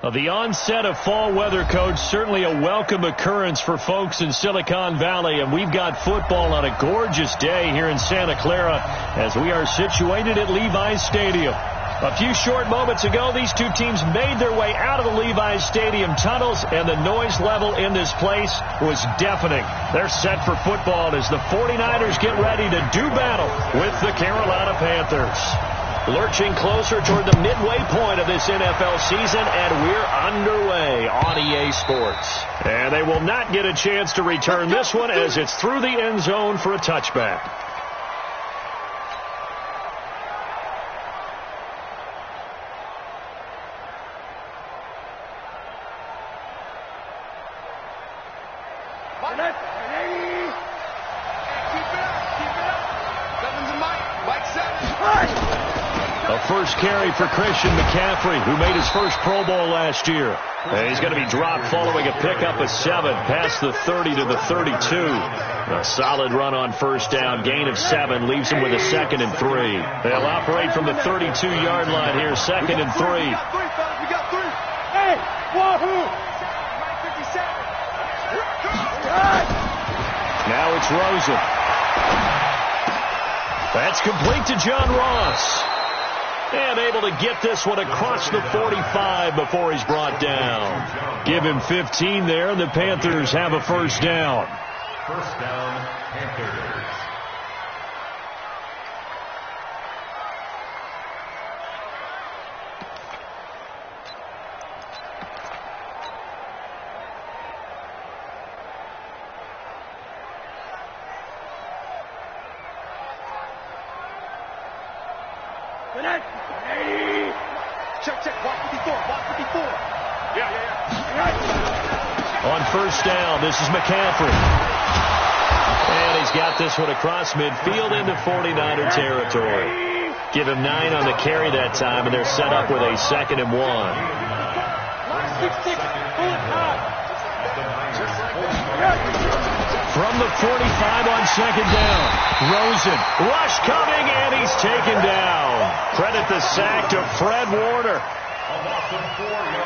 Well, the onset of fall weather, Coach, certainly a welcome occurrence for folks in Silicon Valley, and we've got football on a gorgeous day here in Santa Clara as we are situated at Levi's Stadium. A few short moments ago, these two teams made their way out of the Levi's Stadium tunnels, and the noise level in this place was deafening. They're set for football as the 49ers get ready to do battle with the Carolina Panthers. Lurching closer toward the midway point of this NFL season, and we're underway on EA Sports. And they will not get a chance to return this one as it's through the end zone for a touchback. First carry for Christian McCaffrey, who made his first Pro Bowl last year. And he's going to be dropped following a pickup of 7 past the 30 to the 32. A solid run on first down. Gain of 7 leaves him with a 2nd and 3. They'll operate from the 32-yard line here. 2nd and 3. We got 3. Hey, wahoo! Now it's Rosen. That's complete to John Ross. And able to get this one across the 45 before he's brought down. Give him 15 there, and the Panthers have a first down. First down, Panthers. Check. Block 54. Yeah. On first down, this is McCaffrey. And he's got this one across midfield into 49er territory. Give him 9 on the carry that time, and they're set up with a 2nd and 1. From the 45 on 2nd down. Rosen, rush coming, and he's taken down. Credit the sack to Fred Warner.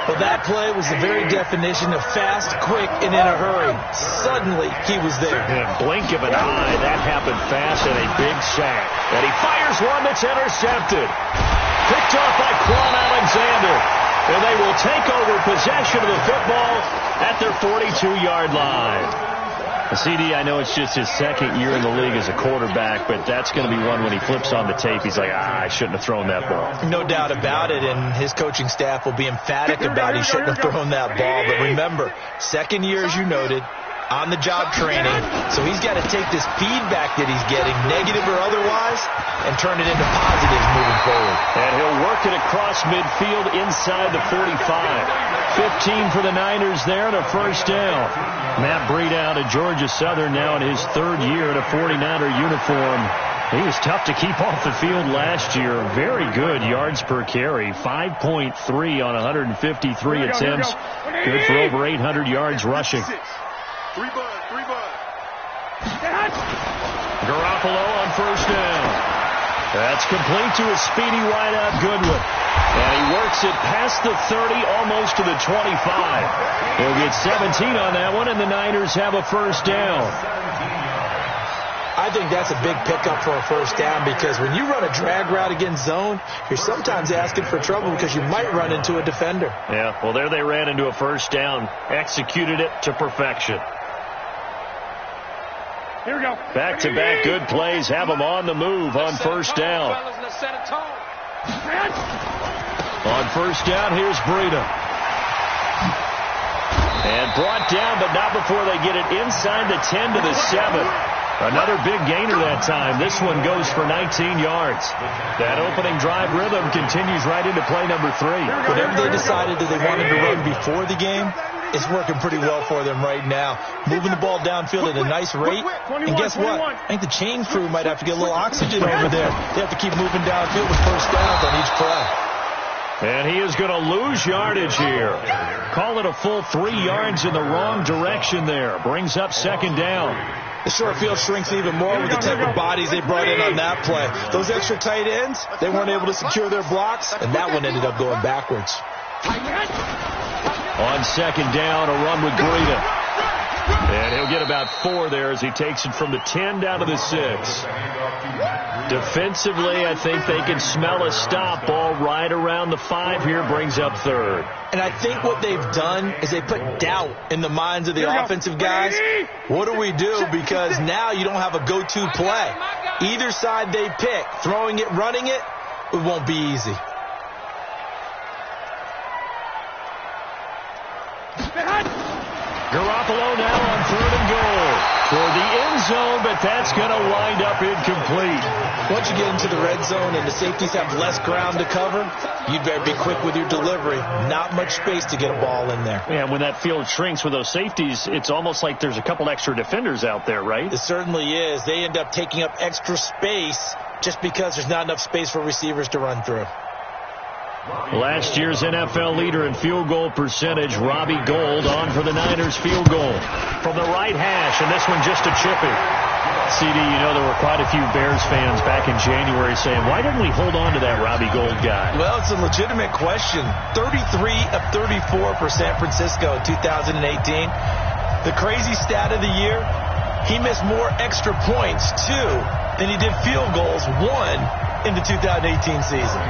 Well, that play was the very definition of fast, quick, and in a hurry. Suddenly, he was there. In a blink of an eye, that happened fast, and a big sack. And he fires one that's intercepted. Picked off by Quan Alexander. And they will take over possession of the football at their 42-yard line. CD, I know it's just his 2nd year in the league as a quarterback, but that's going to be one when he flips on the tape, he's like, I shouldn't have thrown that ball. No doubt about it, and his coaching staff will be emphatic about he shouldn't have thrown that ball. But remember, 2nd year, as you noted, on-the-job training, so he's got to take this feedback that he's getting, negative or otherwise, and turn it into positives moving forward. And he'll work it across midfield inside the 45. 15 for the Niners there and a first down. Matt Breida out of Georgia Southern now in his 3rd year in a 49er uniform. He was tough to keep off the field last year. Very good yards per carry. 5.3 on 153 attempts. Good for over 800 yards rushing. 3 bud. Garoppolo on first down. That's complete to a speedy wideout Goodwin. And he works it past the 30, almost to the 25. He'll get 17 on that one, and the Niners have a first down. I think that's a big pickup for a first down because when you run a drag route against zone, you're sometimes asking for trouble because you might run into a defender. Yeah, well, there they ran into a first down. Executed it to perfection. Here we go. Back-to-back good plays have them on the move on first down. On first down, here's Breida. And brought down, but not before they get it inside the 10 to the 7. Another big gainer that time. This one goes for 19 yards. That opening drive rhythm continues right into play number 3. Whatever they decided that they wanted to run before the game, it's working pretty well for them right now. Moving the ball downfield at a nice rate. And guess what? I think the chain crew might have to get a little oxygen over there. They have to keep moving downfield with first downs on each play. And he is going to lose yardage here. Call it a full 3 yards in the wrong direction there. Brings up 2nd down. The short field shrinks even more with the type of bodies they brought in on that play. Those extra tight ends, they weren't able to secure their blocks, and that one ended up going backwards. On second down, a run with Breida. And he'll get about 4 there as he takes it from the 10 down to the 6. Defensively, I think they can smell a stop. Ball right around the 5 here, brings up 3rd. And I think what they've done is they put doubt in the minds of the offensive guys. What do we do? Because now you don't have a go-to play. Either side they pick, throwing it, running it, it won't be easy. Garoppolo now on 3rd and goal for the end zone, but that's going to wind up incomplete. Once you get into the red zone and the safeties have less ground to cover, you'd better be quick with your delivery. Not much space to get a ball in there. Yeah, when that field shrinks with those safeties, it's almost like there's a couple extra defenders out there, right? It certainly is. They end up taking up extra space just because there's not enough space for receivers to run through. Last year's NFL leader in field goal percentage, Robbie Gould, on for the Niners field goal from the right hash, and this one just a chippy. CD, you know there were quite a few Bears fans back in January saying, why didn't we hold on to that Robbie Gould guy? Well, it's a legitimate question. 33 of 34 for San Francisco in 2018. The crazy stat of the year, he missed more extra points, 2, than he did field goals, 1 in the 2018 season.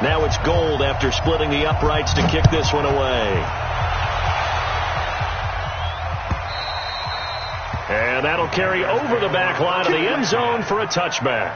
Now it's Gould after splitting the uprights to kick this one away. And that'll carry over the back line of the end zone for a touchback.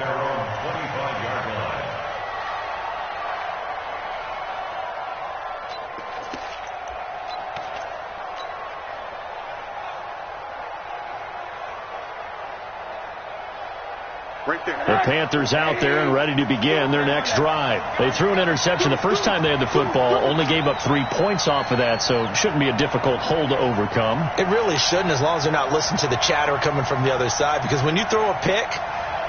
The Panthers out there and ready to begin their next drive. They threw an interception the first time they had the football, only gave up 3 points off of that, so it shouldn't be a difficult hole to overcome. It really shouldn't, as long as they're not listening to the chatter coming from the other side, because when you throw a pick,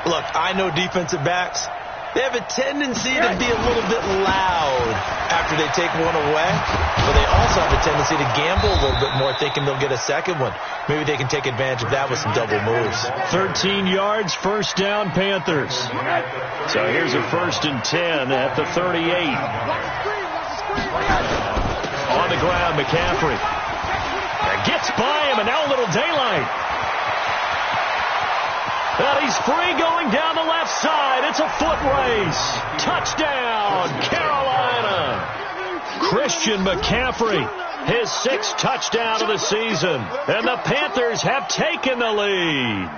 look, I know defensive backs, they have a tendency to be a little bit loud after they take one away, but they also have a tendency to gamble a little bit more, thinking they'll get a second one. Maybe they can take advantage of that with some double moves. 13 yards, first down, Panthers. So here's a 1st and 10 at the 38. On the ground, McCaffrey. Gets by him, and now a little daylight. Well, he's free going down the left side. It's a foot race. Touchdown, Carolina. Christian McCaffrey, his 6th touchdown of the season. And the Panthers have taken the lead.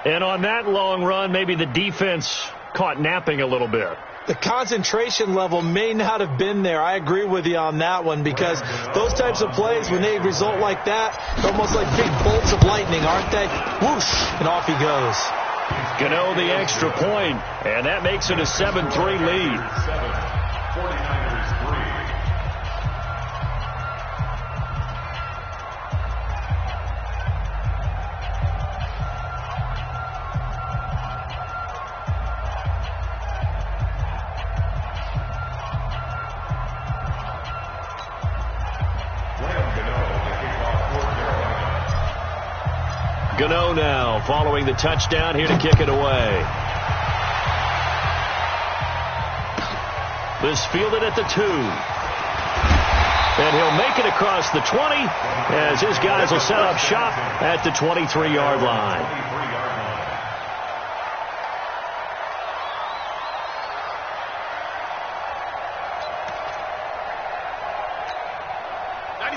And on that long run, maybe the defense caught napping a little bit. The concentration level may not have been there. I agree with you on that one, because those types of plays, when they result like that, they're almost like big bolts of lightning, aren't they? Whoosh, and off he goes. Gano the extra point, and that makes it a 7-3 lead. 49ers 3. Gano now following the touchdown here to kick it away. This fielded at the 2. And he'll make it across the 20 as his guys will set up shop at the 23-yard line.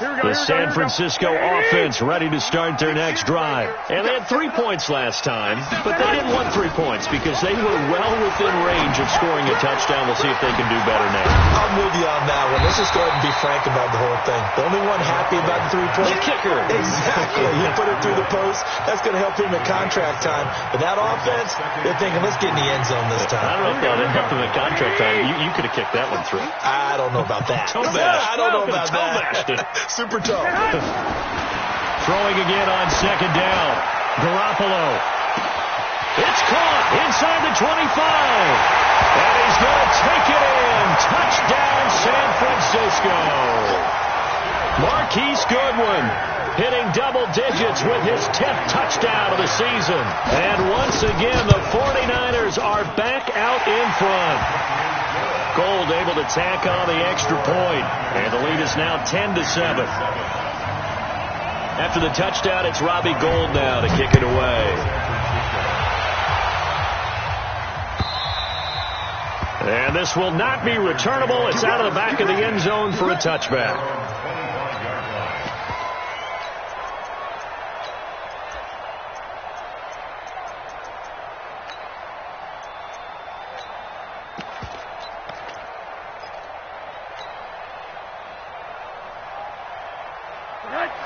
The San Francisco offense ready to start their next drive. And they had 3 points last time, but they didn't want 3 points because they were well within range of scoring a touchdown. We'll see if they can do better now. I'm with you on that one. Let's just go ahead and be frank about the whole thing. The only one happy about the 3-point? The kicker. Exactly. You put it through the post. That's going to help him at contract time. But that offense, they're thinking, let's get in the end zone this time. I don't know if that helped him at contract time. You could have kicked that one through. I don't know about that. I don't know about that. Super tough. Throwing again on second down. Garoppolo. It's caught inside the 25. And he's going to take it in. Touchdown, San Francisco. Marquise Goodwin hitting double digits with his 10th touchdown of the season. And once again, the 49ers are back out in front. Gould able to tack on the extra point. And the lead is now 10-7. After the touchdown, it's Robbie Gould now to kick it away. And this will not be returnable. It's out of the back of the end zone for a touchback.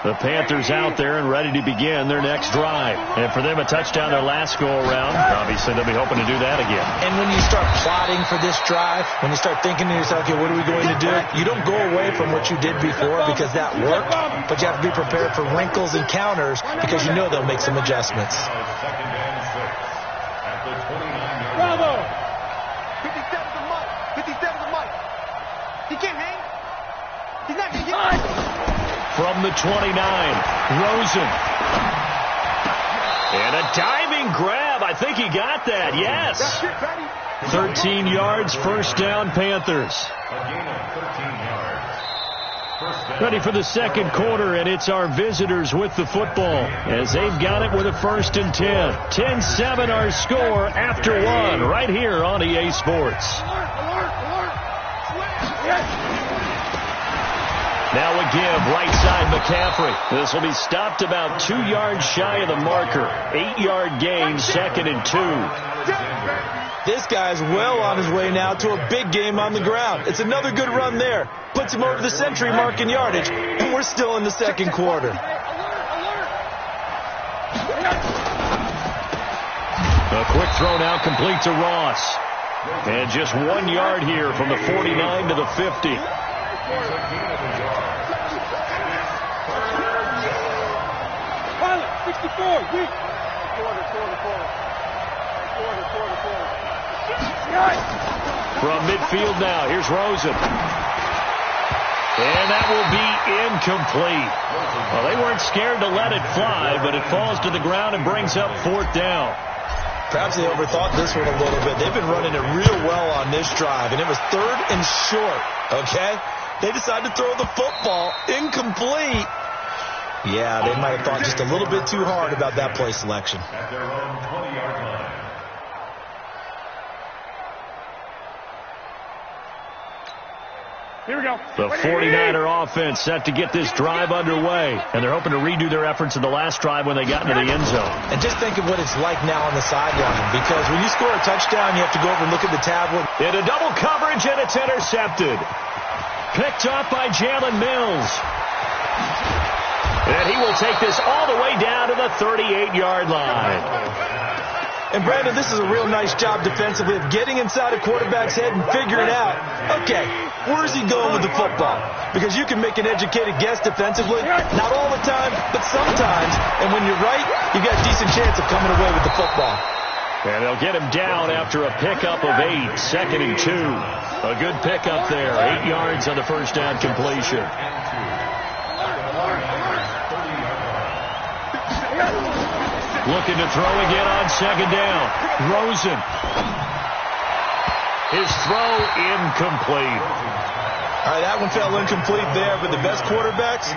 The Panthers out there and ready to begin their next drive. And for them, a touchdown their last go-around. Obviously, they'll be hoping to do that again. And when you start plotting for this drive, when you start thinking to yourself, okay, what are we going to do? You don't go away from what you did before because that worked, but you have to be prepared for wrinkles and counters because you know they'll make some adjustments. Bravo! 57's the mic. 57's the mic. He can't hang. He's not going to get From the 29, Rosen. And a diving grab. I think he got that. Yes. 13 yards, first down, Panthers. Ready for the second quarter, and it's our visitors with the football as they've got it with a 1st and 10. 10-7 our score after one right here on EA Sports. Now a give, right side McCaffrey. This will be stopped about 2 yards shy of the marker. 8-yard gain, 2nd and 2. This guy's well on his way now to a big game on the ground. It's another good run there. Puts him over the century mark in yardage, and we're still in the second quarter. A quick throw now complete to Ross. And just 1 yard here from the 49 to the 50. From midfield now, here's Rosen. And that will be incomplete. Well, they weren't scared to let it fly, but it falls to the ground and brings up 4th down. Perhaps they overthought this one a little bit. They've been running it real well on this drive, and it was 3rd and short, okay? They decided to throw the football incomplete. Yeah, they might have thought just a little bit too hard about that play selection. At their own 20-yard line. Here we go. The 49er offense set to get this drive underway, and they're hoping to redo their efforts in the last drive when they got into the end zone. And just think of what it's like now on the sideline, because when you score a touchdown, you have to go over and look at the tablet. Into double coverage, and it's intercepted. Picked up by Jalen Mills. And he will take this all the way down to the 38-yard line. And, Brandon, this is a real nice job defensively of getting inside a quarterback's head and figuring out, okay, where's he going with the football? Because you can make an educated guess defensively. Not all the time, but sometimes. And when you're right, you got a decent chance of coming away with the football. And they'll get him down after a pickup of 8, 2nd and 2. A good pickup there, 8 yards on the first down completion. Looking to throw again on 2nd down. Rosen. His throw incomplete. All right, that one fell incomplete there, but the best quarterbacks,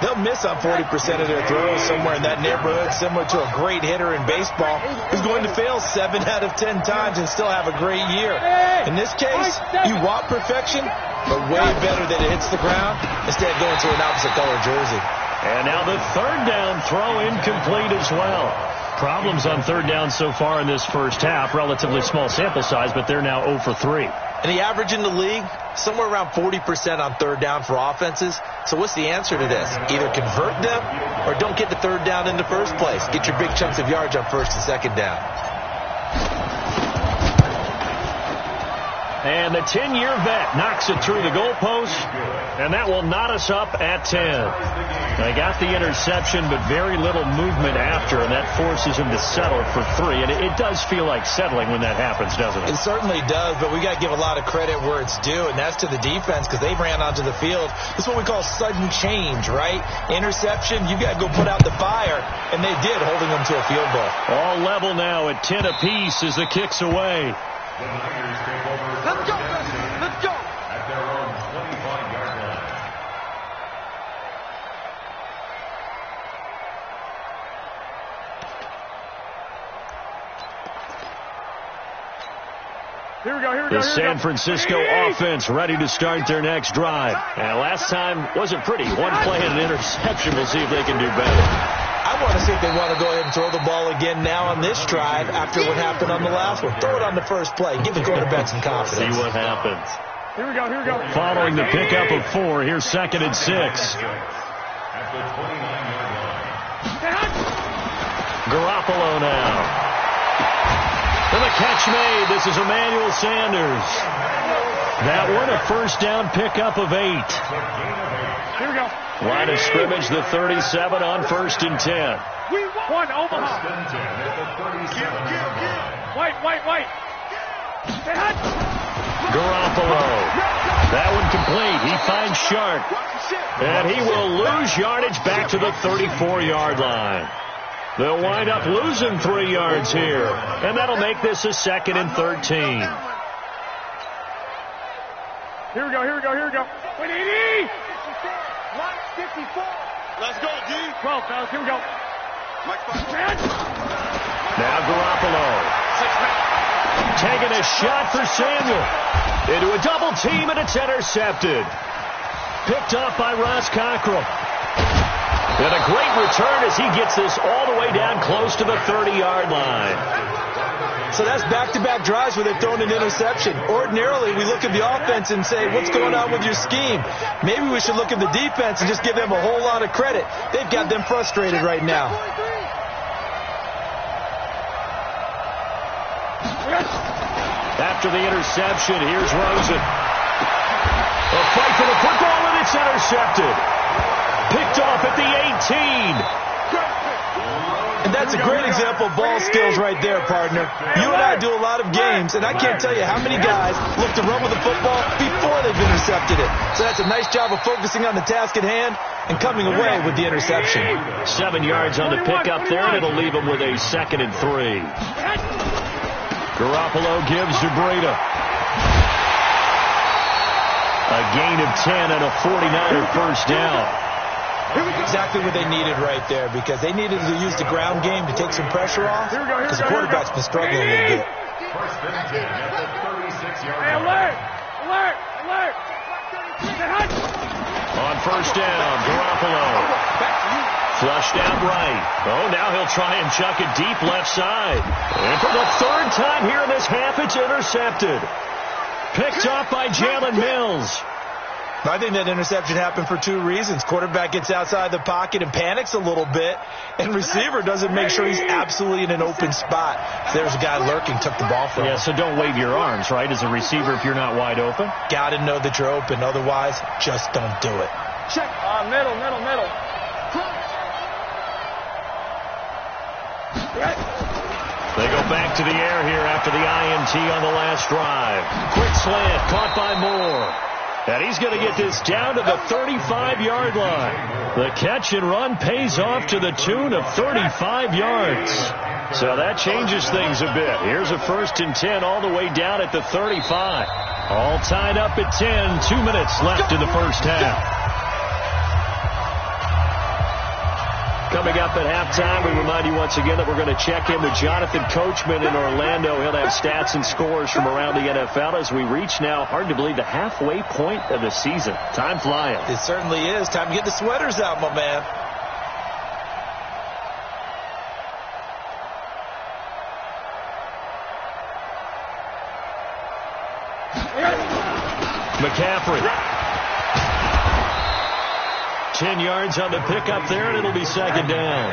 they'll miss on 40% of their throws somewhere in that neighborhood, similar to a great hitter in baseball who's going to fail 7 out of 10 times and still have a great year. In this case, you want perfection, but way better that it hits the ground instead of going to an opposite color jersey. And now the 3rd down throw incomplete as well. Problems on 3rd down so far in this first half. Relatively small sample size, but they're now 0 for 3. And the average in the league, somewhere around 40% on 3rd down for offenses. So what's the answer to this? Either convert them or don't get the 3rd down in the first place. Get your big chunks of yards on 1st and 2nd down. And the 10-year vet knocks it through the goalpost, and that will knot us up at 10. They got the interception, but very little movement after, and that forces him to settle for 3. And it does feel like settling when that happens, doesn't it? It certainly does, but we got to give a lot of credit where it's due, and that's to the defense because they ran onto the field. This is what we call sudden change, right? Interception, you got to go put out the fire, and they did, holding them to a field goal. All level now at 10 apiece as the kick's away. Let's go, let's go. The San Francisco offense ready to start their next drive. And last time wasn't pretty. One play and an interception. We'll see if they can do better. I want to see if they want to go ahead and throw the ball again now on this drive after what happened on the last one. Throw it on the first play. Give the quarterback some confidence. See what happens. Here we go. Following the pickup of 4, here's 2nd and 6. Garoppolo now. And the catch made. This is Emmanuel Sanders. That one a first down pickup of 8. Here we go. Line of scrimmage, the 37 on 1st and 10. We won Omaha. White. Garoppolo. That one complete. He finds Sharp. And he will lose yardage back to the 34-yard line. They'll wind up losing 3 yards here. And that'll make this a 2nd and 13. Here we go. Wait, 80. 54. Let's go, D. 12, fellas. Here we go. Now Garoppolo. Taking a shot for Samuel. Into a double team, and it's intercepted. Picked off by Ross Cockrell. And a great return as he gets this all the way down close to the 30-yard line. So that's back-to-back drives where they've thrown an interception. Ordinarily, we look at the offense and say, what's going on with your scheme? Maybe we should look at the defense and just give them a whole lot of credit. They've got them frustrated right now. After the interception, here's Rosen. A fight for the football, and it's intercepted. Picked off at the 18. And that's a great example of ball skills right there, partner. You and I do a lot of games, and I can't tell you how many guys look to run with the football before they've intercepted it. So that's a nice job of focusing on the task at hand and coming away with the interception. 7 yards on the pickup there, and it'll leave them with a 2nd and 3. Garoppolo gives to Breida. A gain of 10 and a 49er first down. Exactly what they needed right there, because they needed to use the ground game to take some pressure off, because the quarterback's been struggling a little bit. Alert! On first down, Garoppolo. Flushed out right. Oh, now he'll try and chuck it deep left side. And for the 3rd time here in this half, it's intercepted. Picked off by Jalen Mills. I think that interception happened for 2 reasons. Quarterback gets outside the pocket and panics a little bit, and receiver doesn't make sure he's absolutely in an open spot. There's a guy lurking, took the ball from him. Yeah, so don't wave your arms, right, as a receiver if you're not wide open. Got to know that you're open. Otherwise, just don't do it. Check. Middle. They go back to the air here after the INT on the last drive. Quick slant, caught by Moore. And he's going to get this down to the 35-yard line. The catch and run pays off to the tune of 35 yards. So that changes things a bit. Here's a 1st and 10 all the way down at the 35. All tied up at 10. 2 minutes left in the first half. Coming up at halftime, we remind you once again that we're going to check in with Jonathan Coachman in Orlando. He'll have stats and scores from around the NFL as we reach now, hard to believe, the halfway point of the season. Time flying. It certainly is. Time to get the sweaters out, my man. McCaffrey. 10 yards on the pickup there, and it'll be 2nd down.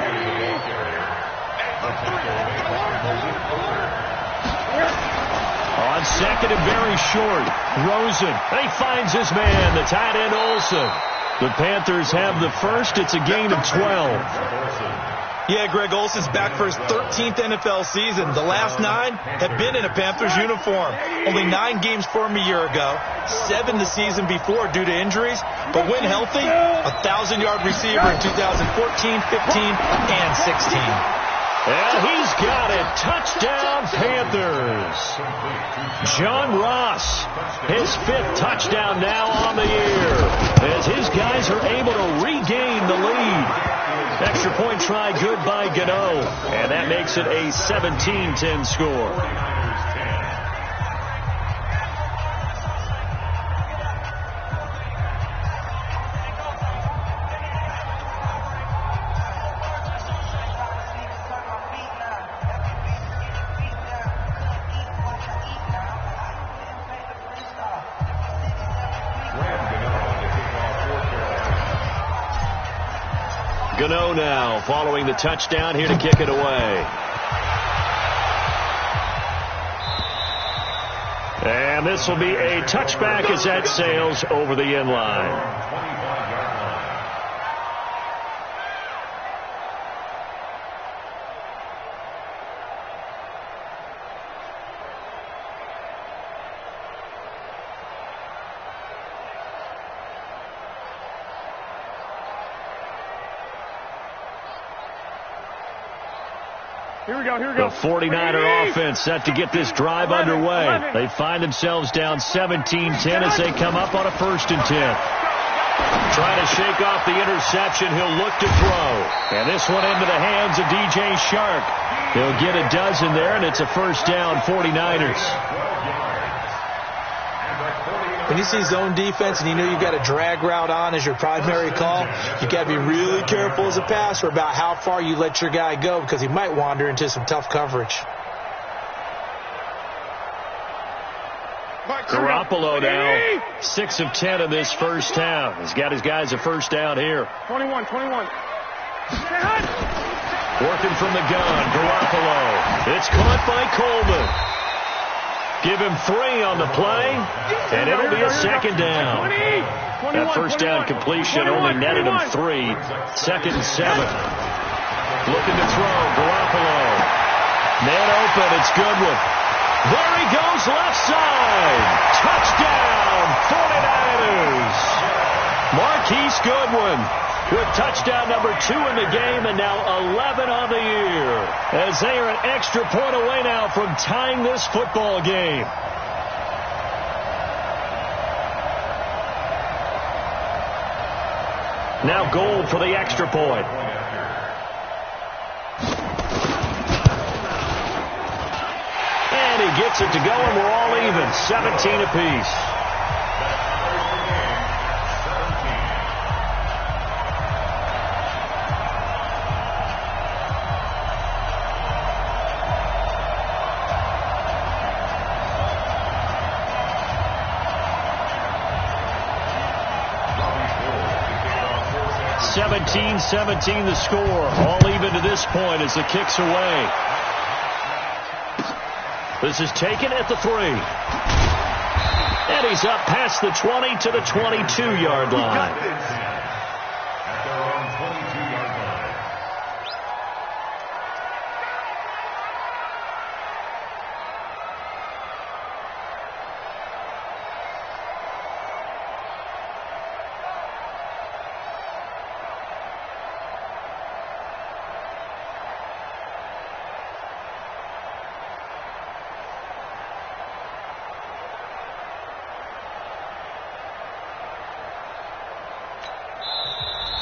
On 2nd and very short, Rosen. He finds his man, the tight end Olsen. The Panthers have the first. It's a gain of 12. Yeah, Greg Olsen's back for his 13th NFL season. The last 9 have been in a Panthers uniform. Only 9 games for him a year ago, 7 the season before due to injuries. But when healthy, a 1,000-yard receiver in 2014, 15, and 16. And he's got it. Touchdown, Panthers. John Ross, his 5th touchdown now on the year, as his guys are able to regain the lead. Extra point try good by Gano, and that makes it a 17-10 score. Gano now following the touchdown here to kick it away. And this will be a touchback as that sails over the end line. Here we go, here we go. The 49er offense set to get this drive underway. They find themselves down 17-10 as they come up on a 1st and 10. Trying to shake off the interception. He'll look to throw. And this one into the hands of DJ Shark. He'll get a dozen there, and it's a 1st down, 49ers. When you see zone defense and you know you've got a drag route on as your primary call, you got to be really careful as a passer about how far you let your guy go because he might wander into some tough coverage. Garoppolo now 6 of 10 in this 1st down. He's got his guys a 1st down here. 21. Working from the gun, Garoppolo. It's caught by Coleman. Give him 3 on the play, and it'll be a 2nd down. That 1st down completion only netted him 3. 2nd and 7. Looking to throw, Garoppolo. Man open, it's Goodwin. There he goes, left side. Touchdown, 49ers. Marquise Goodwin with touchdown number 2 in the game, and now 11 on the year, as they are an extra point away now from tying this football game. Now goal for the extra point. And he gets it to go, and we're all even, 17 apiece. (17-17) the score. All even to this point as the kick's away. This is taken at the 3. And he's up past the 20 to the 22-yard line.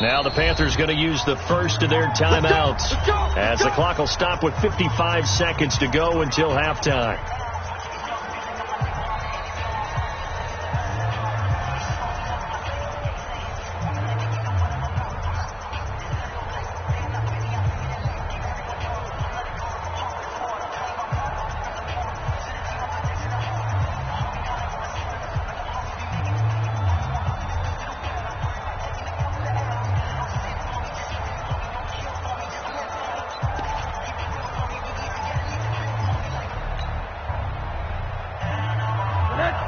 Now the Panthers going to use the first of their timeouts as the clock will stop with 55 seconds to go until halftime.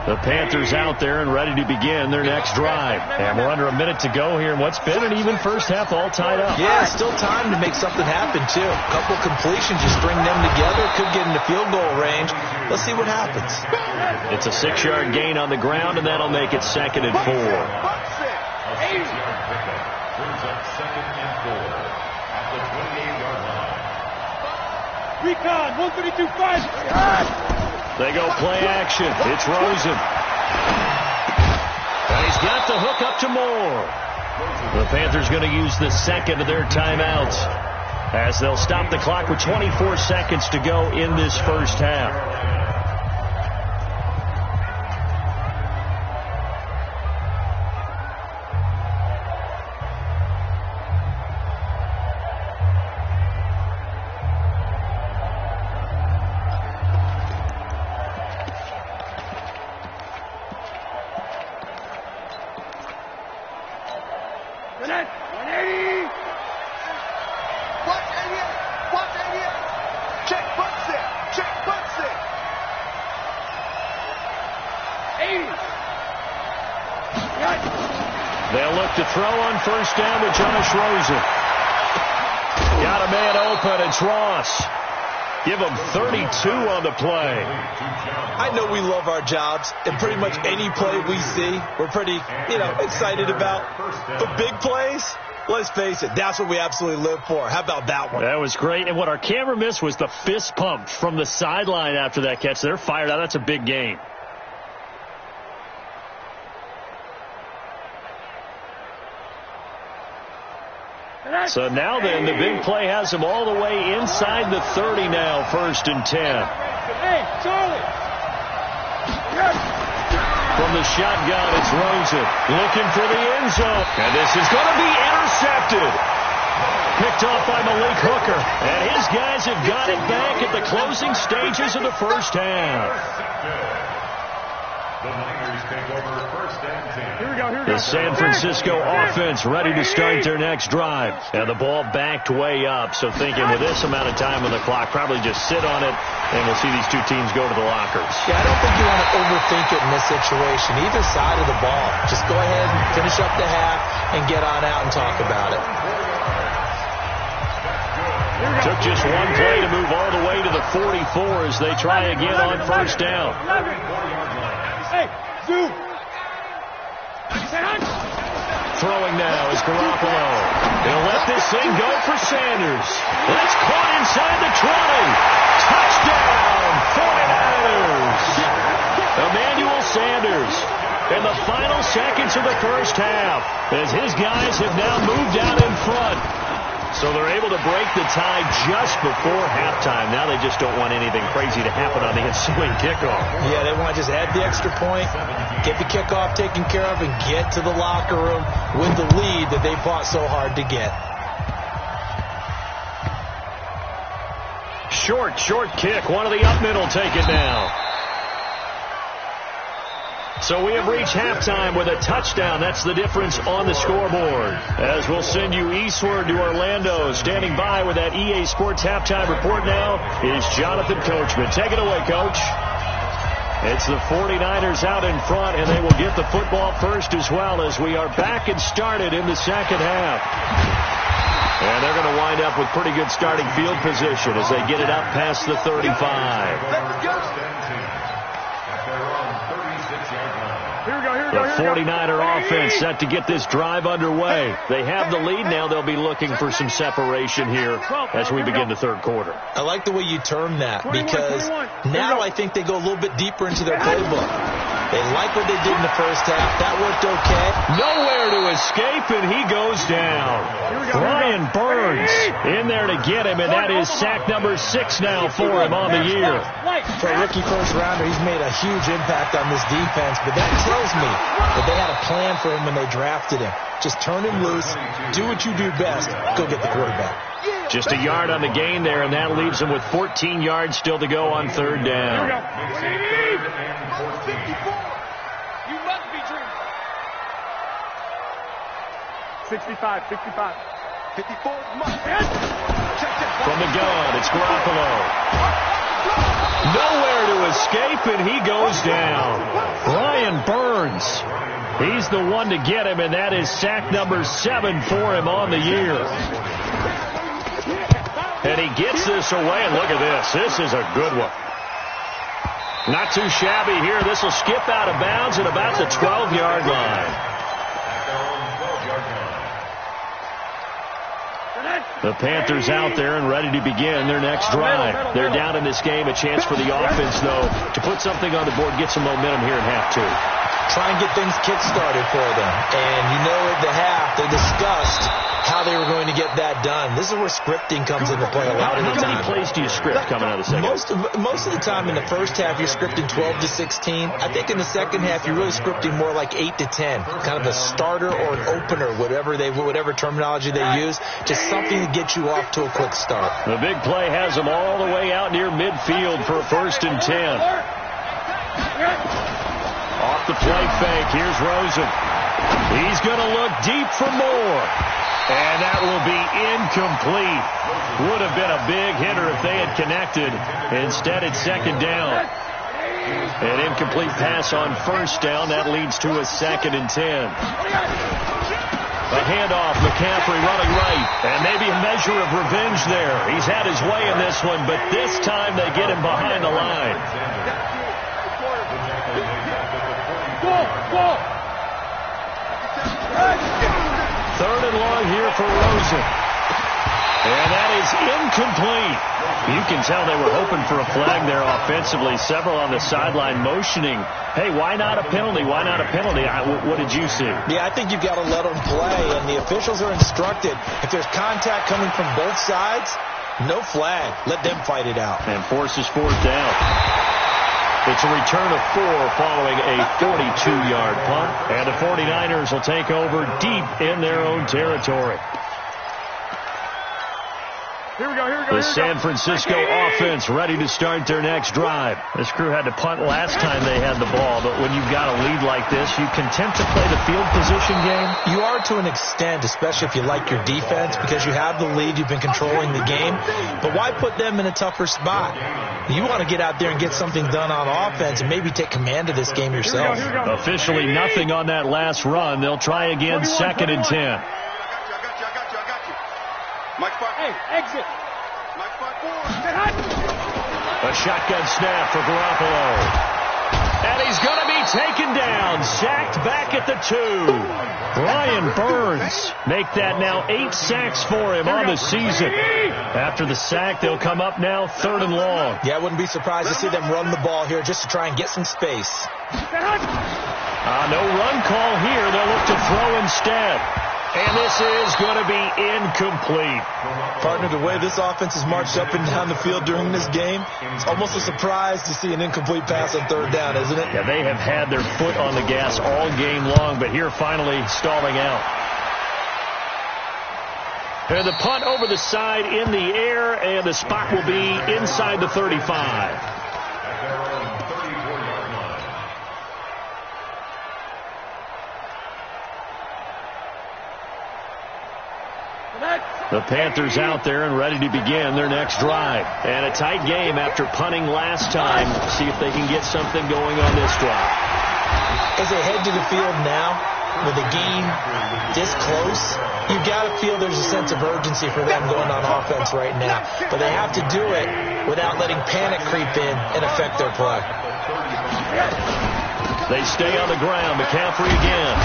The Panthers out there and ready to begin their next drive. And we're under a minute to go here in what's been an even first half, all tied up. Yeah, still time to make something happen, too. A couple completions, just string them together. Could get into field goal range. Let's see what happens. It's a 6-yard gain on the ground, and that'll make it 2nd and 4. Recon, 132-5. They go play action. It's Rosen. And he's got the hook up to Moore. The Panthers going to use the second of their timeouts as they'll stop the clock with 24 seconds to go in this first half. They'll look to throw on first down with Josh Rosen. Got a man open. It's Ross. Give him 32 on the play. I know we love our jobs, and pretty much any play we see, we're pretty, excited about. But big plays, let's face it, that's what we absolutely live for. How about that one? That was great. And what our camera missed was the fist pump from the sideline after that catch. They're fired out. That's a big game. So now then, the big play has him all the way inside the 30 now, 1st and 10. Hey, Charlie! From the shotgun, it's Rosen looking for the end zone. And this is going to be intercepted. Picked off by Malik Hooker. And his guys have got it back at the closing stages of the first half. The Niners take over 1st and 10. Here we go. The San Francisco offense ready to start their next drive. And the ball backed way up. So thinking with this amount of time on the clock, probably just sit on it, and we'll see these two teams go to the lockers. Yeah, I don't think you want to overthink it in this situation. Either side of the ball. Just go ahead and finish up the half and get on out and talk about it. Took just one play to move all the way to the 44 as they try again on first down. Hey, Zoo! Throwing now is Garoppolo. He'll let this thing go for Sanders. That's caught inside the 20. Touchdown, 49ers. Emmanuel Sanders in the final seconds of the first half as his guys have now moved out in front. So they're able to break the tie just before halftime. Now they just don't want anything crazy to happen on the ensuing kickoff. Yeah, they want to just add the extra point, get the kickoff taken care of, and get to the locker room with the lead that they fought so hard to get. Short kick. One of the up middle take it now. So we have reached halftime with a touchdown. That's the difference on the scoreboard. As we'll send you eastward to Orlando. Standing by with that EA Sports halftime report now is Jonathan Coachman. Take it away, Coach. It's the 49ers out in front, and they will get the football first as well as we are back and started in the second half. And they're going to wind up with pretty good starting field position as they get it up past the 35. Let's go! The 49er offense set to get this drive underway. They have the lead now. They'll be looking for some separation here as we begin the third quarter. I like the way you term that because now I think they go a little bit deeper into their playbook. They like what they did in the first half. That worked okay. Nowhere to escape, and he goes down. Brian Burns in there to get him, and that is sack number 6 now for him on the year. For a rookie first-rounder, he's made a huge impact on this defense, but that tells me that they had a plan for him when they drafted him. Just turn him loose, do what you do best, go get the quarterback. Just a yard on the gain there, and that leaves them with 14 yards still to go on third down. You must be dreaming. 65. 54. From the gun, it's Garoppolo. Nowhere to escape, and he goes down. Brian Burns. He's the one to get him, and that is sack number 7 for him on the year. And he gets this away, and look at this. This is a good one. Not too shabby here. This will skip out of bounds at about the 12-yard line. The Panthers out there and ready to begin their next drive. They're down in this game. A chance for the offense, though, to put something on the board, get some momentum here in half 2. Try and get things kick-started for them. And you know at the half, they discussed how they were going to get that done. This is where scripting comes into play a lot of the time. How many plays do you script coming out of the second? Most of the time in the first half, you're scripting 12 to 16. I think in the second half, you're really scripting more like 8 to 10. Kind of a starter or an opener, whatever terminology they use. Just something to get you off to a quick start. The big play has them all the way out near midfield for a 1st and 10. Off the play fake, here's Rosen. He's going to look deep for more. And that will be incomplete. Would have been a big hitter if they had connected. Instead, it's second down. An incomplete pass on first down. That leads to a 2nd and 10. A handoff, McCaffrey running right, and maybe a measure of revenge there. He's had his way in this one, but this time they get him behind the line. Third and long here for Rosen. And that is incomplete. You can tell they were hoping for a flag there offensively. Several on the sideline motioning, hey, why not a penalty? Why not a penalty? What did you see? Yeah, I think you've got to let them play, and the officials are instructed. If there's contact coming from both sides, no flag. Let them fight it out. And forces fourth down. It's a return of 4 following a 42-yard punt. And the 49ers will take over deep in their own territory. Here we go. The San Francisco offense ready to start their next drive. This crew had to punt last time they had the ball, but when you've got a lead like this, you content to play the field position game? You are to an extent, especially if you like your defense, because you have the lead, you've been controlling the game. But why put them in a tougher spot? You want to get out there and get something done on offense and maybe take command of this game yourself. Here we go. Officially nothing on that last run. They'll try again, 2nd and 10. I got you. Mike spot. Hey, exit. Mike spot 4. A shotgun snap for Garoppolo. And he's going to be taken down. Sacked back at the 2. Brian Burns make that now 8 sacks for him on the season. After the sack, they'll come up now 3rd and long. Yeah, I wouldn't be surprised to see them run the ball here just to try and get some space. No run call here. They'll look to throw instead. And this is going to be incomplete. Partner, the way this offense has marched up and down the field during this game, it's almost a surprise to see an incomplete pass on 3rd down, isn't it? Yeah, they have had their foot on the gas all game long, but here finally stalling out. And the punt over the side in the air, and the spot will be inside the 35. The Panthers out there and ready to begin their next drive. And a tight game after punting last time. See if they can get something going on this drive. As they head to the field now, with the game this close, you've got to feel there's a sense of urgency for them going on offense right now. But they have to do it without letting panic creep in and affect their play. They stay on the ground. McCaffrey again.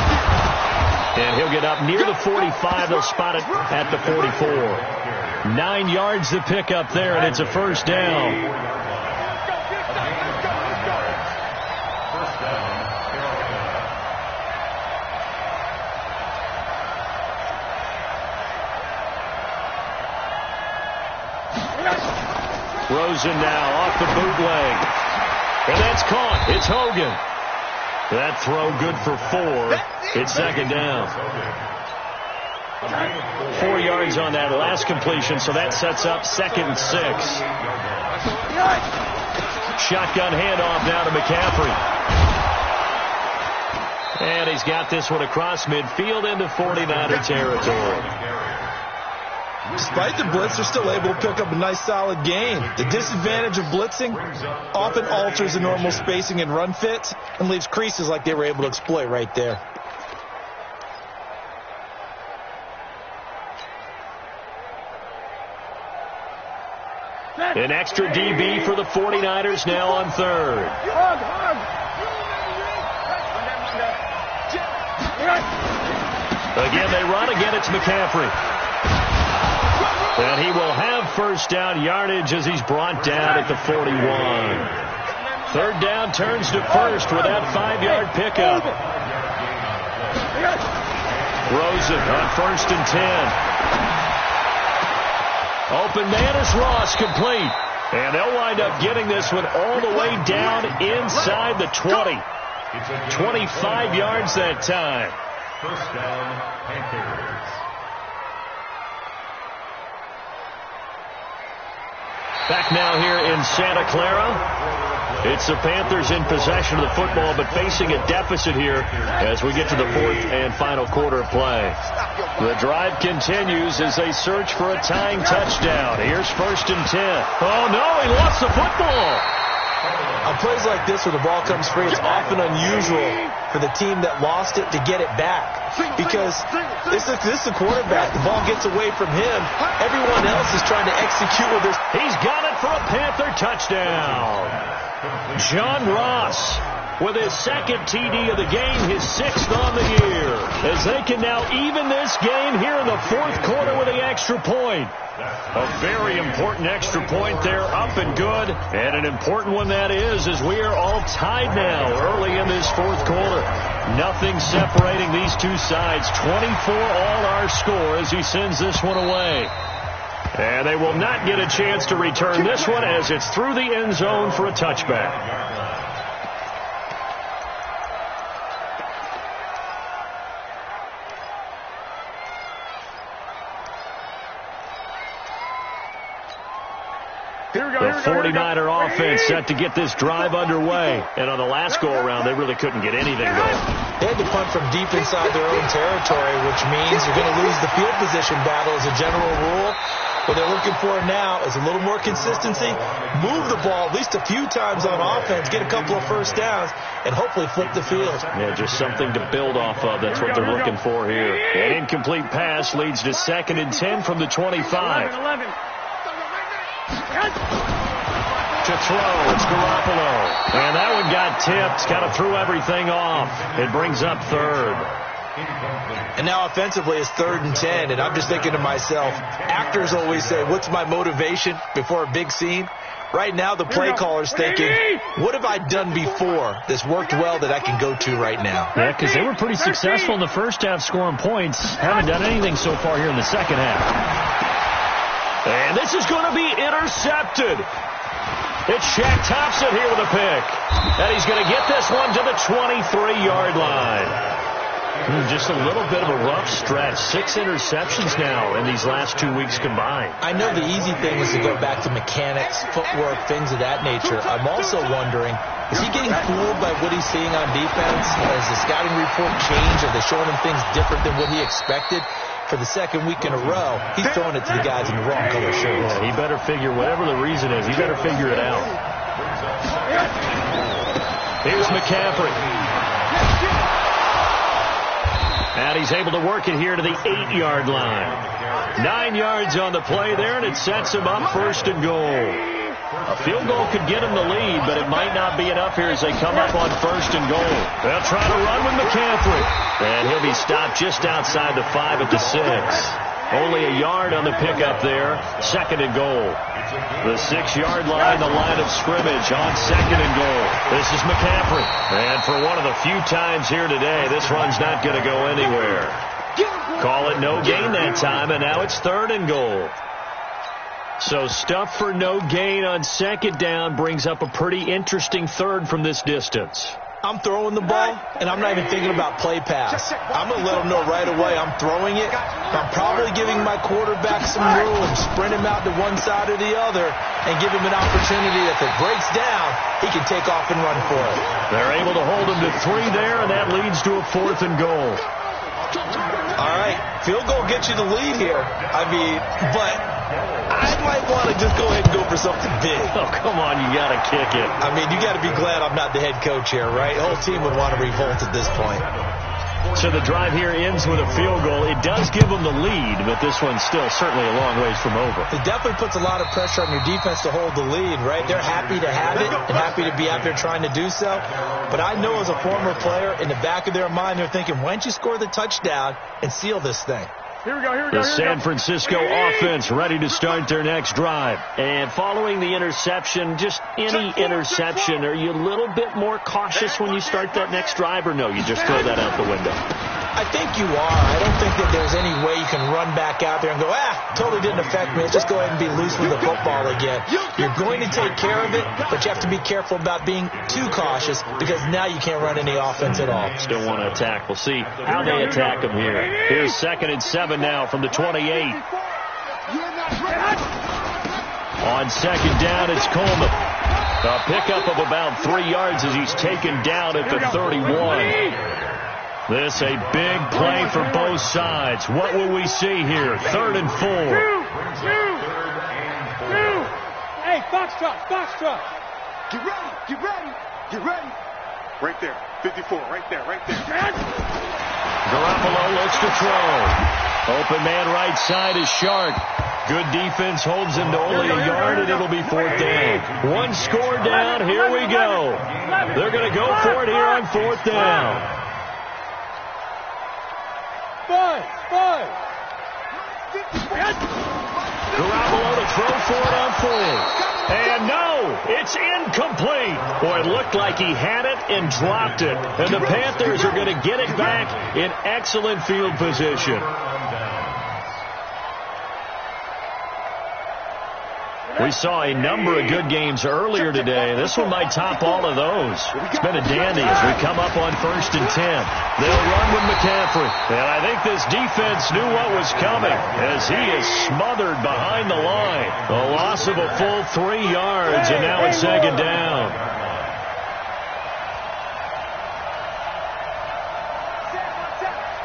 And he'll get up near the 45. They'll spot it at the 44. 9 yards to pick up there, and it's a first down. Rosen now off the bootleg. And that's caught. It's Hogan. That throw good for 4. It's 2nd down. 4 yards on that last completion, so that sets up 2nd and 6. Shotgun handoff now to McCaffrey. And he's got this one across midfield into 49er territory. Despite the blitz, they're still able to pick up a nice solid gain. The disadvantage of blitzing often alters the normal spacing and run fits and leaves creases like they were able to exploit right there. An extra DB for the 49ers now on 3rd. Again, they run. Again, it's McCaffrey. And he will have first down yardage as he's brought down at the 41. 3rd down turns to 1st with that 5-yard pickup. Rosen on 1st and 10. Open man is Ross, complete. And they'll wind up getting this one all the way down inside the 20. 25 yards that time. First down, Panthers. Back now here in Santa Clara. It's the Panthers in possession of the football, but facing a deficit here as we get to the 4th and final quarter of play. The drive continues as they search for a tying touchdown. Here's 1st and 10. Oh, no, he lost the football. On plays like this where the ball comes free, it's often unusual for the team that lost it to get it back. Because this is the quarterback. The ball gets away from him. Everyone else is trying to execute with this. He's got it for a Panther touchdown. John Ross with his second TD of the game, his 6th on the year. As they can now even this game here in the 4th quarter with the extra point. A very important extra point there, up and good. And an important one that is, as we are all tied now early in this 4th quarter. Nothing separating these two sides. 24 all our score as he sends this one away. And they will not get a chance to return this one as it's through the end zone for a touchback. The 49er offense set to get this drive underway. And on the last go-around, they really couldn't get anything going. They had to punt from deep inside their own territory, which means you're going to lose the field position battle as a general rule. What they're looking for now is a little more consistency, move the ball at least a few times on offense, get a couple of first downs, and hopefully flip the field. Yeah, just something to build off of. That's what they're looking for here. An incomplete pass leads to 2nd and 10 from the 25. To throw, it's Garoppolo. And that one got tipped, kind of threw everything off. It brings up 3rd. And now offensively it's 3rd and 10, and I'm just thinking to myself, actors always say, what's my motivation before a big scene? Right now the play caller's thinking, what have I done before that's worked well that I can go to right now? Yeah, because they were pretty successful in the first half scoring points. Haven't done anything so far here in the second half. And this is going to be intercepted. It's Shaq Thompson here with a pick. And he's going to get this one to the 23-yard line. Just a little bit of a rough stretch. 6 interceptions now in these last 2 weeks combined. I know the easy thing is to go back to mechanics, footwork, things of that nature. I'm also wondering, is he getting fooled by what he's seeing on defense? Has the scouting report changed? Are they showing him things different than what he expected? For the 2nd week in a row, he's throwing it to the guys in the wrong color shirts. Yeah, he better figure, whatever the reason is, he better figure it out. Here's McCaffrey. And he's able to work it here to the 8-yard line. 9 yards on the play there, and it sets him up 1st and goal. A field goal could get him the lead, but it might not be enough here as they come up on 1st and goal. They'll try to run with McCaffrey. And he'll be stopped just outside the 5 at the 6. Only a yard on the pickup there. 2nd and goal. The 6-yard line, the line of scrimmage on 2nd and goal. This is McCaffrey. And for one of the few times here today, this run's not going to go anywhere. Call it no gain that time, and now it's 3rd and goal. So stuff for no gain on 2nd down brings up a pretty interesting 3rd from this distance. I'm throwing the ball, and I'm not even thinking about play pass. I'm going to let them know right away I'm throwing it. I'm probably giving my quarterback some room, sprint him out to one side or the other, and give him an opportunity that if it breaks down, he can take off and run for it. They're able to hold him to 3 there, and that leads to a 4th and goal. All right, field goal gets you the lead here. I mean, but I might want to just go ahead and go for something big. Oh, come on, you got to kick it. I mean, you got to be glad I'm not the head coach here, right? The whole team would want to revolt at this point. So the drive here ends with a field goal. It does give them the lead, but this one's still certainly a long ways from over. It definitely puts a lot of pressure on your defense to hold the lead, right? They're happy to have it and happy to be out there trying to do so. But I know as a former player, in the back of their mind, they're thinking, why don't you score the touchdown and seal this thing? The San Francisco offense ready to start their next drive. And following the interception, just any interception, are you a little bit more cautious when you start that next drive, or no, you just throw that out the window? I think you are. I don't think that there's any way you can run back out there and go, totally didn't affect me. Let's just go ahead and be loose with the football again. You're going to take care of it, but you have to be careful about being too cautious because now you can't run any offense at all. Still want to attack. We'll see how they attack them here. Here's 2nd and 7 now from the 28. On 2nd down, it's Coleman. A pickup of about 3 yards as he's taken down at the 31. This a big play for both sides. What will we see here? 3rd and 4. Hey, Foxtrot. Get ready. Get ready. Get ready. Right there. 54. Right there. Right there. Garoppolo looks to throw. Open man right side is Shark. Good defense holds him to only a yard, and it'll be 4th down. One score down. Here we go. They're going to go for it here on 4th down. 5. Garoppolo to throw for it on 4th. And no, it's incomplete. Boy, it looked like he had it and dropped it. And the Panthers are going to get it back in excellent field position. We saw a number of good games earlier today. This one might top all of those. It's been a dandy as we come up on 1st and 10. They'll run with McCaffrey. And I think this defense knew what was coming as he is smothered behind the line. A loss of a full 3 yards, and now it's 2nd down.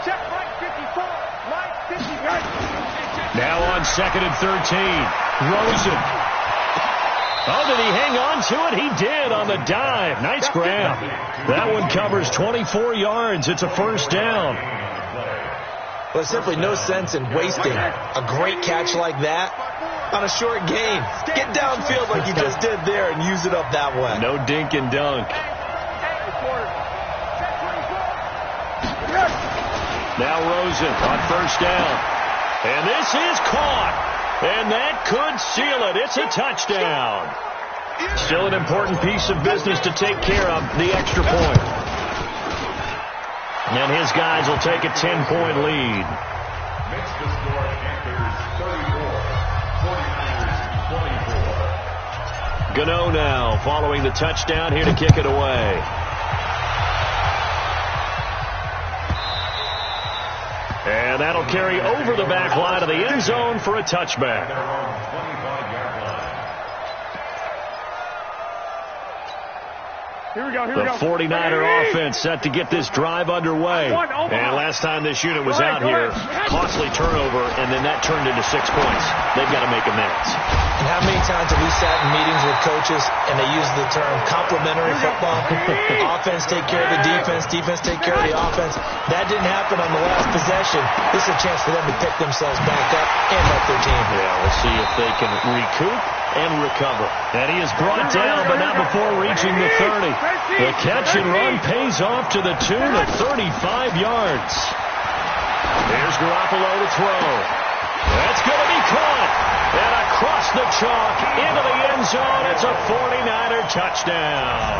Check right 54. Right 50. Now on 2nd and 13. Rosen. Oh, did he hang on to it? He did on the dive. Nice grab. That one covers 24 yards. It's a 1st down. Well, there's simply no sense in wasting a great catch like that on a short gain. Get downfield like you just did there and use it up that way. No dink and dunk. Now Rosen on 1st down. And this is caught. And that could seal it. It's a touchdown. Still an important piece of business to take care of, the extra point. And his guys will take a 10-point lead. Makes the score Panthers 34, 49ers 24. Gano now following the touchdown here to kick it away. And that'll carry over the back line of the end zone for a touchback. Here we go. The 49er offense set to get this drive underway. And last time this unit was out here, costly turnover, and then that turned into 6 points. They've got to make amends. And how many times have we sat in meetings with coaches and they use the term complementary football? Offense take care of the defense, defense take care of the offense. That didn't happen on the last possession. This is a chance for them to pick themselves back up and help their team. Yeah, we'll see if they can recoup and recover. And he is brought down, but not before reaching the 30. The catch and run pays off to the tune of 35 yards. Here's Garoppolo to throw. That's going to be caught. And across the chalk into the end zone. It's a 49er touchdown.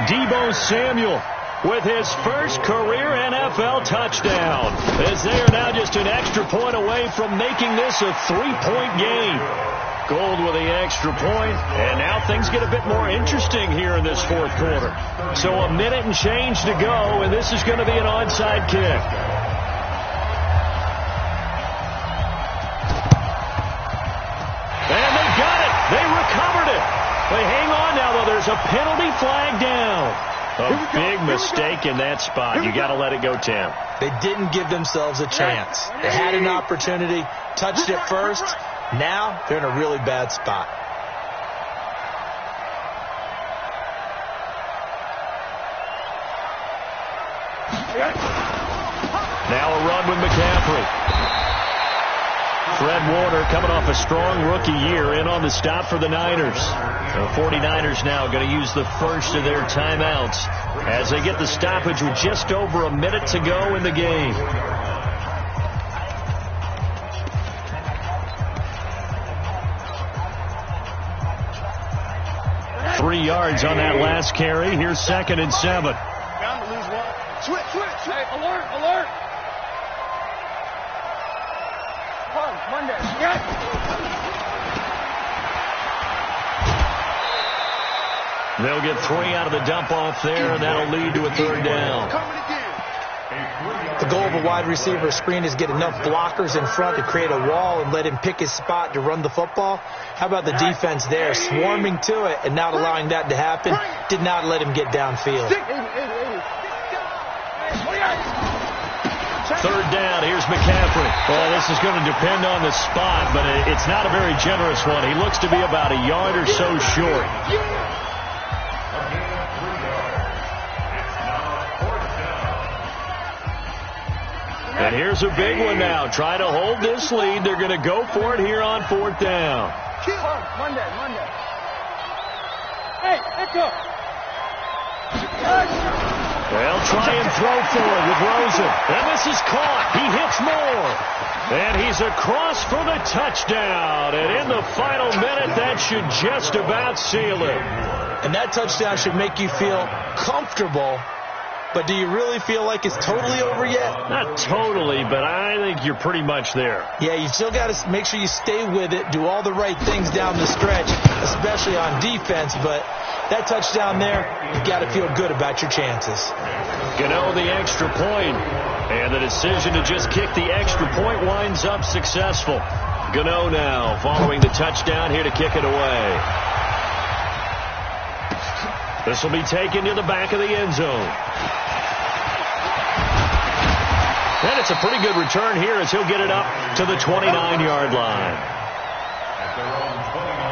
Deebo Samuel with his first career NFL touchdown, as they are now just an extra point away from making this a 3-point game. Gold with the extra point, and now things get a bit more interesting here in this 4th quarter. So a minute and change to go, and this is going to be an onside kick. And they got it. They recovered it. They hang on now, though. There's a penalty flag down. A big mistake in that spot. You got to let it go, Tim. They didn't give themselves a chance. They had an opportunity, touched it first. Now they're in a really bad spot. Now a run with McCaffrey. Fred Warner coming off a strong rookie year in on the stop for the Niners. The 49ers now going to use the first of their timeouts as they get the stoppage with just over a minute to go in the game. Three yards on that last carry. Here's 2nd and 7. Bound to lose one. Switch. Hey, alert. Monday. Yes. They'll get 3 out of the dump off there, and that'll lead to a 3rd down. The goal of a wide receiver screen is get enough blockers in front to create a wall and let him pick his spot to run the football. How about the defense there, swarming to it and not allowing that to happen? Did not let him get downfield. 3rd down. Here's McCaffrey. Well, this is going to depend on the spot, but it's not a very generous one. He looks to be about a yard or so short. here's a big one now. Try to hold this lead. They're going to go for it here on 4th down. Monday. Hey, Echo. They'll try and throw for it with Rosen. And this is caught. He hits more. And he's across for the touchdown. And in the final minute, that should just about seal it. And that touchdown should make you feel comfortable. But do you really feel like it's totally over yet? Not totally, but I think you're pretty much there. Yeah, you still got to make sure you stay with it, do all the right things down the stretch, especially on defense. But that touchdown there, you got to feel good about your chances. Gano the extra point, and the decision to just kick the extra point winds up successful. Gano now following the touchdown here to kick it away. This will be taken to the back of the end zone. And it's a pretty good return here as he'll get it up to the 29-yard line. At their own 29-yard line.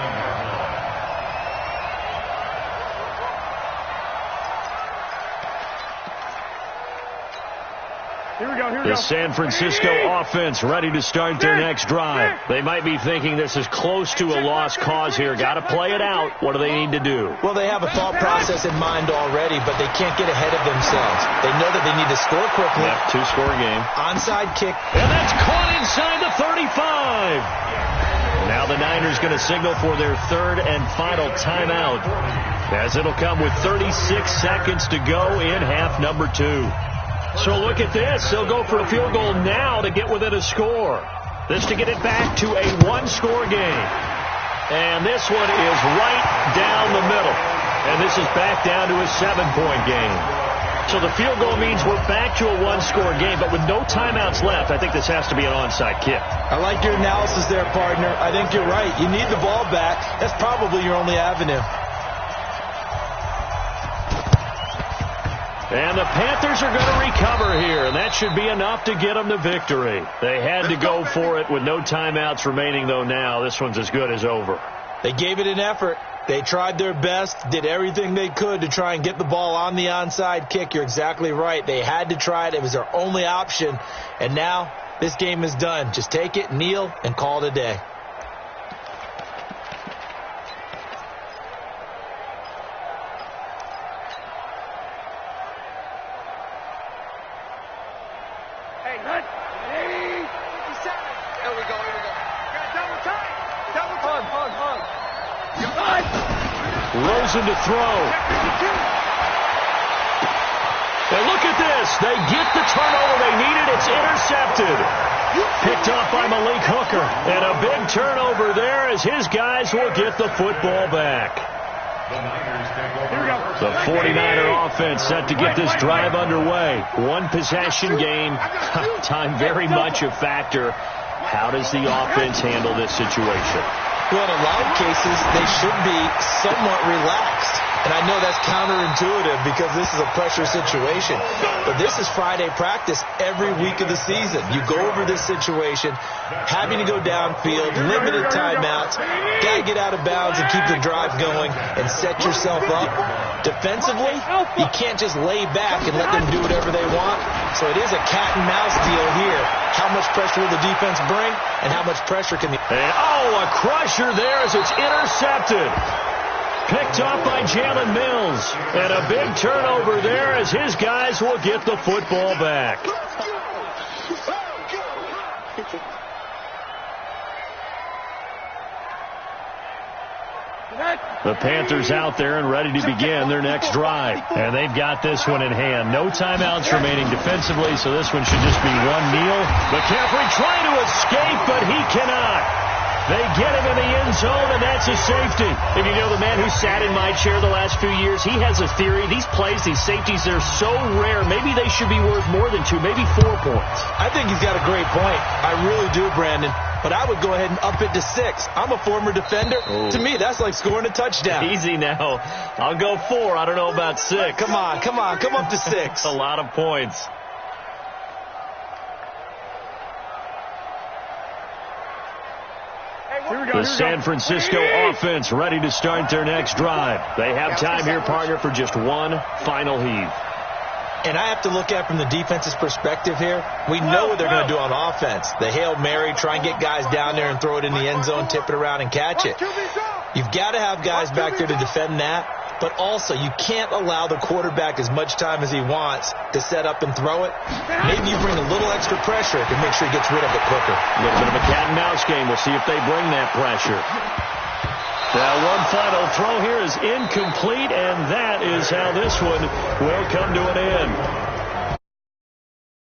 Here we go. The San Francisco offense ready to start their next drive. They might be thinking this is close to a lost cause here. Got to play it out. What do they need to do? Well, they have a thought process in mind already, but they can't get ahead of themselves. They know that they need to score quickly. Yep, two-score game. Onside kick. And that's caught inside the 35. Now the Niners going to signal for their third and final timeout, as it'll come with 36 seconds to go in half number 2. So look at this. They'll go for a field goal now to get within a score. This to get it back to a one-score game. And this one is right down the middle. And this is back down to a 7-point game. So the field goal means we're back to a one-score game, but with no timeouts left, I think this has to be an onside kick. I like your analysis there, partner. I think you're right. You need the ball back. That's probably your only avenue. And the Panthers are going to recover here, and that should be enough to get them the victory. They had to go for it with no timeouts remaining, though now this one's as good as over. They gave it an effort. They tried their best, did everything they could to try and get the ball on the onside kick. You're exactly right. They had to try it. It was their only option. And now this game is done. Just take it, kneel, and call it a day. Rosen to throw. And look at this. They get the turnover they needed. It's intercepted. Picked off by Malik Hooker. And a big turnover there as his guys will get the football back. The 49er offense set to get this drive underway. One possession game. Time very much a factor. How does the offense handle this situation? Well, in a lot of cases, they should be somewhat relaxed. And I know that's counterintuitive because this is a pressure situation. But this is Friday practice every week of the season. You go over this situation, having to go downfield, limited timeouts, got to get out of bounds and keep the drive going and set yourself up. Defensively, you can't just lay back and let them do whatever they want. So it is a cat and mouse deal here. How much pressure will the defense bring and how much pressure can the... a crusher there as it's intercepted. Picked off by Jalen Mills. And a big turnover there as his guys will get the football back. The Panthers out there and ready to begin their next drive. And they've got this one in hand. No timeouts remaining defensively, so this one should just be one kneel. McCaffrey trying to escape, but he cannot. They get him in the end zone, and that's a safety. And you know, the man who sat in my chair the last few years, he has a theory. These plays, these safeties, they're so rare. Maybe they should be worth more than 2, maybe 4 points. I think he's got a great point. I really do, Brandon. But I would go ahead and up it to 6. I'm a former defender. Ooh. To me, that's like scoring a touchdown. Easy now. I'll go 4. I don't know about 6. Come on. Come up to 6. A lot of points. The San Francisco offense ready to start their next drive. They have time here, partner, for just one final heave. And I have to look at from the defense's perspective here. We know what they're going to do on offense. The Hail Mary, try and get guys down there and throw it in the end zone, tip it around and catch it. You've got to have guys back there to defend that. But also, you can't allow the quarterback as much time as he wants to set up and throw it. Maybe you bring a little extra pressure to make sure he gets rid of it quicker. A little bit of a cat and mouse game. We'll see if they bring that pressure. Now, one final throw here is incomplete, and that is how this one will come to an end.